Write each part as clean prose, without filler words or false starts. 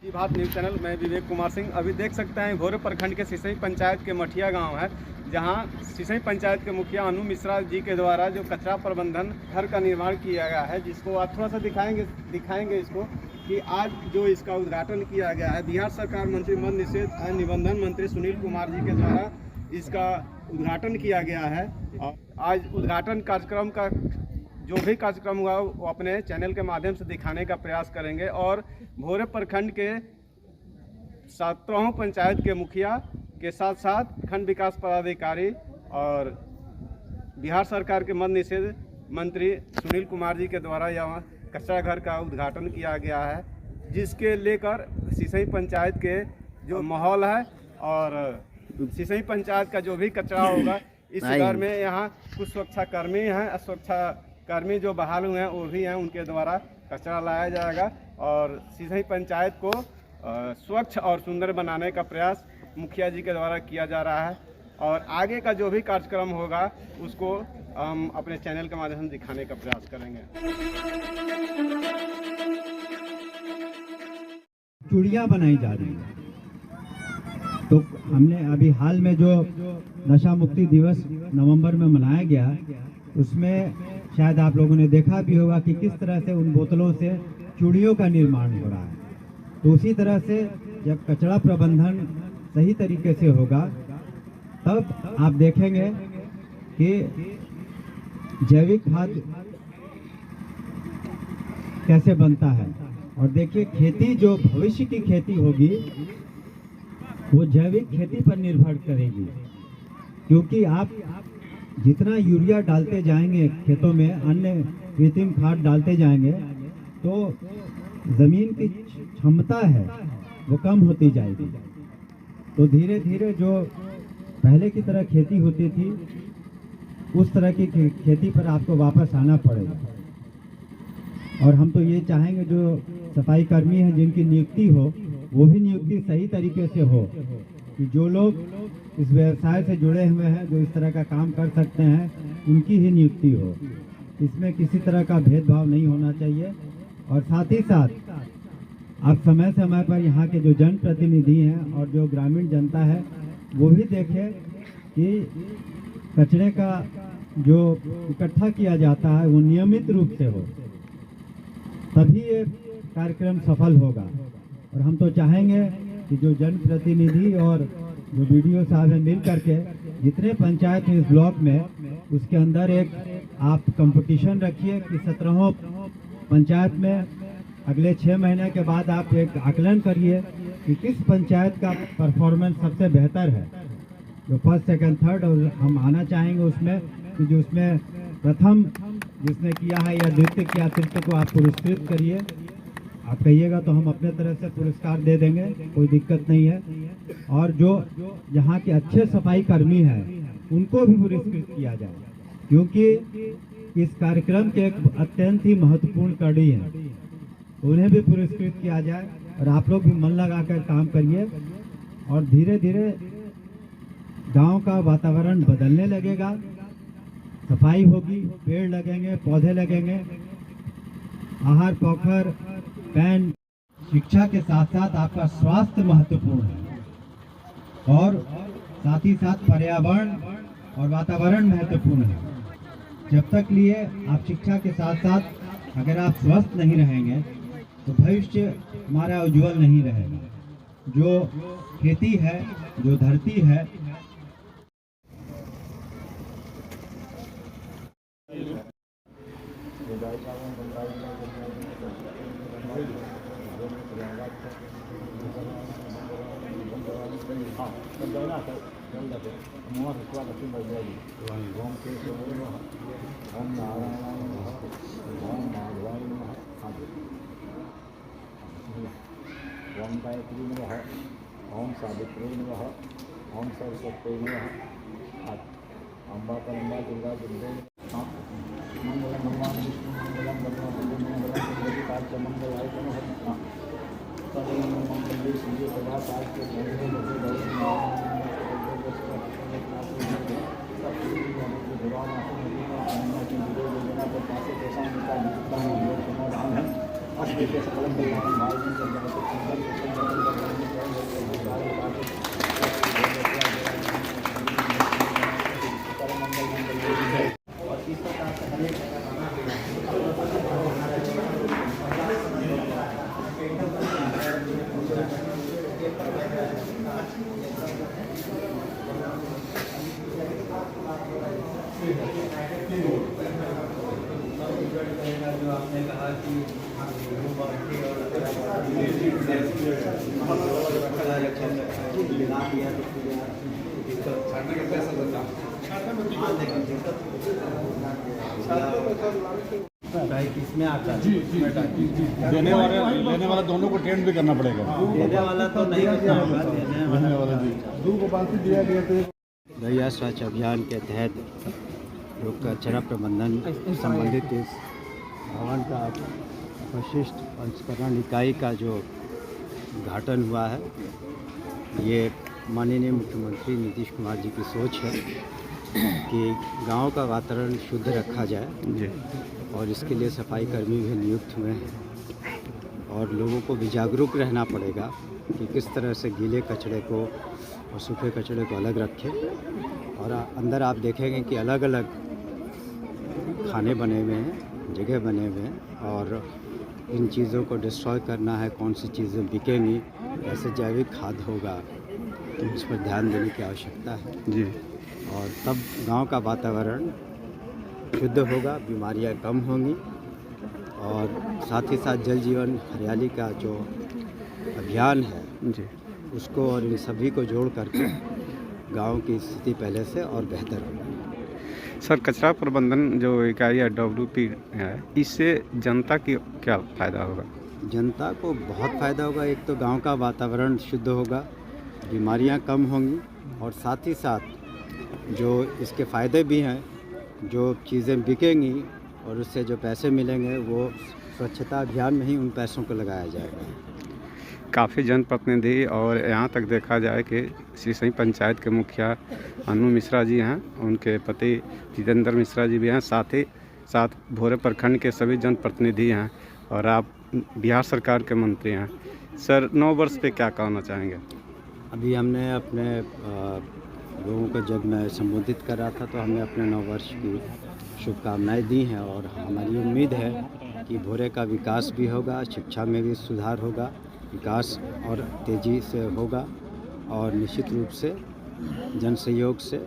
जी Bharat news channel, मैं विवेक कुमार सिंह। अभी देख सकते हैं भोरे प्रखंड के सिसई पंचायत के मठिया गांव है, जहां सिसई पंचायत के मुखिया अनु मिश्रा जी के द्वारा जो कचरा प्रबंधन घर का निर्माण किया गया है, जिसको आप थोड़ा सा दिखाएंगे इसको कि आज जो इसका उद्घाटन किया गया है, बिहार सरकार मंत्रिमंडल निषेध एवं निबंधन मंत्री सुनील कुमार जी के द्वारा इसका उद्घाटन किया गया है। और आज उद्घाटन कार्यक्रम का जो भी कार्यक्रम हुआ वो अपने चैनल के माध्यम से दिखाने का प्रयास करेंगे। और भोरे प्रखंड के 17 पंचायत के मुखिया के साथ साथ खंड विकास पदाधिकारी और बिहार सरकार के मद्य निषेध मंत्री सुनील कुमार जी के द्वारा यहाँ कचरा घर का उद्घाटन किया गया है, जिसके लेकर सिसई पंचायत के जो माहौल है और सिसई पंचायत का जो भी कचरा होगा इस घर में यहाँ कुछ सुरक्षा कर्मी हैं, सुरक्षा कर्मी जो बहाल हुए हैं वो भी हैं, उनके द्वारा कचरा लाया जाएगा और सिसई पंचायत को स्वच्छ और सुंदर बनाने का प्रयास मुखिया जी के द्वारा किया जा रहा है। और आगे का जो भी कार्यक्रम होगा उसको हम अपने चैनल के माध्यम से दिखाने का प्रयास करेंगे। चूड़ियाँ बनाई जा रही है, तो हमने अभी हाल में जो नशा मुक्ति दिवस नवंबर में मनाया गया, उसमें शायद आप लोगों ने देखा भी होगा कि किस तरह से उन बोतलों से चूड़ियों का निर्माण हो रहा है। तो उसी तरह से जब कचरा प्रबंधन सही तरीके से होगा तब आप देखेंगे कि जैविक खाद कैसे बनता है। और देखिए, खेती जो भविष्य की खेती होगी वो जैविक खेती पर निर्भर करेगी, क्योंकि आप जितना यूरिया डालते जाएंगे खेतों में, अन्य कृत्रिम खाद डालते जाएंगे, तो जमीन की क्षमता है वो कम होती जाएगी। तो धीरे धीरे जो पहले की तरह खेती होती थी उस तरह की खेती पर आपको वापस आना पड़ेगा। और हम तो ये चाहेंगे जो सफाई कर्मी हैं जिनकी नियुक्ति हो वो भी नियुक्ति सही तरीके से हो, कि जो लोग इस व्यवसाय से जुड़े हुए हैं, जो इस तरह का काम कर सकते हैं, उनकी ही नियुक्ति हो। इसमें किसी तरह का भेदभाव नहीं होना चाहिए। और साथ ही साथ आप समय समय पर यहाँ के जो जनप्रतिनिधि हैं और जो ग्रामीण जनता है वो भी देखें कि कचरे का जो इकट्ठा किया जाता है वो नियमित रूप से हो, तभी ये कार्यक्रम सफल होगा। और हम तो चाहेंगे कि जो जनप्रतिनिधि और जो वीडियो साहब हैं मिल करके जितने पंचायत हैं इस ब्लॉक में, उसके अंदर एक आप कंपटीशन रखिए कि 17 पंचायत में अगले 6 महीने के बाद आप एक आकलन करिए कि किस पंचायत का परफॉर्मेंस सबसे बेहतर है, जो फर्स्ट सेकंड थर्ड। और हम आना चाहेंगे उसमें कि जो उसमें प्रथम जिसने किया है या द्वितीय किया, तृतीय को आप पुरस्कृत करिए। आप कहिएगा तो हम अपने तरफ से पुरस्कार दे देंगे, कोई दिक्कत नहीं है। और जो यहाँ के अच्छे सफाई कर्मी हैं उनको भी पुरस्कृत किया जाए, क्योंकि इस कार्यक्रम के एक अत्यंत ही महत्वपूर्ण कड़ी है, उन्हें भी पुरस्कृत किया जाए। और आप लोग भी मन लगाकर काम करिए और धीरे धीरे गांव का वातावरण बदलने लगेगा। सफाई होगी, पेड़ लगेंगे, पौधे लगेंगे, आहार पोखर पैन। शिक्षा के साथ साथ आपका स्वास्थ्य महत्वपूर्ण है और साथ ही साथ पर्यावरण और वातावरण महत्वपूर्ण है। जब तक लिए आप शिक्षा के साथ साथ अगर आप स्वस्थ नहीं रहेंगे तो भविष्य हमारा उज्जवल नहीं रहेगा। जो खेती है, जो धरती है, ओम गायत्री नमः, ओम सावित्री नमः, ओम सरस्वती नमः, अम्बा परम्बा दुर्गा दुर्गे मंगलम भगवान विष्णु मंगलम भगवान मंगलम मंगलाय नमः। तदेव मंगले शिवे सदा साध्य सकलम किसमें आता है? देने वाला दोनों को ट्रेंड भी करना पड़ेगा। देने वाला तो नहीं होता होगा, देने वाला जी दो को बांध दिया गया थे। दहिया स्वच्छ अभियान के तहत जो कचरा प्रबंधन संबंधित इस भवन का विशिष्ट संस्करण इकाई का जो उद्घाटन हुआ है, ये माननीय मुख्यमंत्री नीतीश कुमार जी की सोच है कि गांव का वातावरण शुद्ध रखा जाए जी, और इसके लिए सफाई कर्मी भी नियुक्त हुए हैं और लोगों को भी जागरूक रहना पड़ेगा कि किस तरह से गीले कचरे को और सूखे कचरे को अलग रखें। और अंदर आप देखेंगे कि अलग अलग खाने बने हुए हैं, जगह बने हुए हैं, और इन चीज़ों को डिस्ट्रॉय करना है, कौन सी चीज़ें बिकेंगी, कैसे जैविक खाद होगा, तो इस पर ध्यान देने की आवश्यकता है जी। और तब गांव का वातावरण शुद्ध होगा, बीमारियां कम होंगी, और साथ ही साथ जल जीवन हरियाली का जो अभियान है जी, उसको और इन सभी को जोड़ करके गांव की स्थिति पहले से और बेहतर होगी। सर, कचरा प्रबंधन जो इकाई है WP है, इससे जनता की क्या फ़ायदा होगा? जनता को बहुत फ़ायदा होगा। एक तो गांव का वातावरण शुद्ध होगा, बीमारियां कम होंगी, और साथ ही साथ जो इसके फ़ायदे भी हैं, जो चीज़ें बिकेंगी और उससे जो पैसे मिलेंगे वो स्वच्छता अभियान में ही उन पैसों को लगाया जाएगा। काफ़ी जनप्रतिनिधि और यहाँ तक देखा जाए कि सिसई पंचायत के मुखिया अनु मिश्रा जी हैं, उनके पति जितेंद्र मिश्रा जी भी हैं, साथ ही साथ भोरे प्रखंड के सभी जनप्रतिनिधि हैं, और आप बिहार सरकार के मंत्री हैं। सर, 9 वर्ष पे क्या कहना चाहेंगे? अभी हमने अपने लोगों को जब मैं संबोधित कर रहा था तो हमने अपने 9 वर्ष की शुभकामनाएं दी हैं, और हमारी उम्मीद है कि भोरे का विकास भी होगा, शिक्षा में भी सुधार होगा, विकास और तेज़ी से होगा, और निश्चित रूप से जन सहयोग से,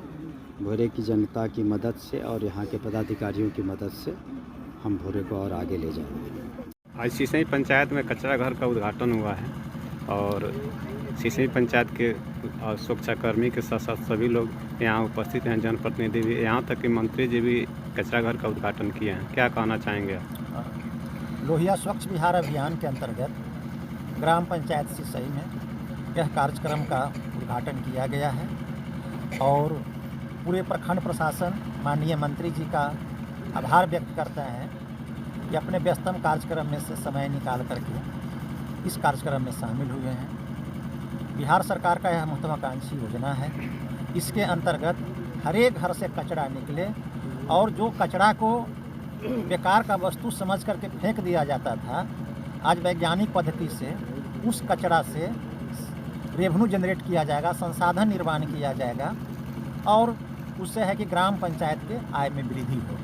भोरे की जनता की मदद से और यहाँ के पदाधिकारियों की मदद से हम भोरे को और आगे ले जाएंगे। आज सिसई पंचायत में कचरा घर का उद्घाटन हुआ है, और सिसई पंचायत के सुरक्षाकर्मी के साथ साथ सभी लोग यहाँ उपस्थित हैं, जनप्रतिनिधि भी, यहाँ तक कि मंत्री जी भी कचरा घर का उद्घाटन किए हैं। क्या कहना चाहेंगे? लोहिया स्वच्छ बिहार अभियान के अंतर्गत ग्राम पंचायत सिसई में यह कार्यक्रम का उद्घाटन किया गया है, और पूरे प्रखंड प्रशासन माननीय मंत्री जी का आभार व्यक्त करते हैं कि अपने व्यस्तम कार्यक्रम में से समय निकाल करके इस कार्यक्रम में शामिल हुए हैं। बिहार सरकार का यह महत्वाकांक्षी योजना है। इसके अंतर्गत हर एक घर से कचरा निकले, और जो कचरा को बेकार का वस्तु समझ करके फेंक दिया जाता था, आज वैज्ञानिक पद्धति से उस कचरा से रेवेन्यू जनरेट किया जाएगा, संसाधन निर्माण किया जाएगा, और उससे है कि ग्राम पंचायत के आय में वृद्धि हो।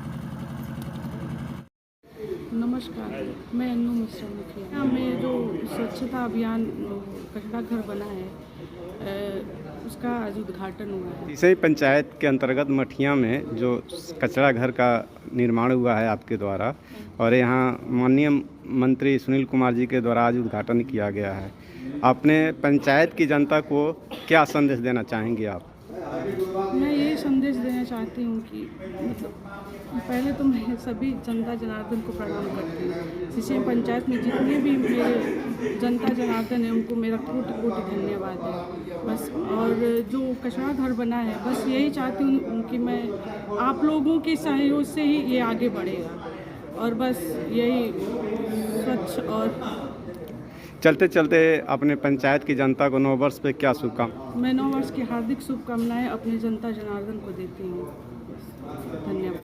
नमस्कार, मैं अनु मिश्रा मुखिया। में जो स्वच्छता अभियान कचरा घर बना है, उसका आज उद्घाटन हुआ है। सिसई पंचायत के अंतर्गत मठिया में जो कचरा घर का निर्माण हुआ है आपके द्वारा, और यहाँ माननीय मंत्री सुनील कुमार जी के द्वारा आज उद्घाटन किया गया है। अपने पंचायत की जनता को क्या संदेश देना चाहेंगे आप? मैं ये संदेश देना चाहती हूँ कि मतलब पहले तो मैं सभी जनता जनार्दन को प्रणाम करती हूँ। सिसई पंचायत में जितने भी मेरे जनता जनार्दन है, उनको मेरा कोटि कोटि धन्यवाद है बस। और जो कचरा घर बना है, बस यही चाहती हूँ कि मैं आप लोगों के सहयोग से ही ये आगे बढ़ेगा, और बस यही स्वच्छ। और चलते चलते अपने पंचायत की जनता को 9 वर्ष पे क्या शुभकामनाएं? मैं 9 वर्ष की हार्दिक शुभकामनाएं अपने जनता जनार्दन को देती हूँ। धन्यवाद।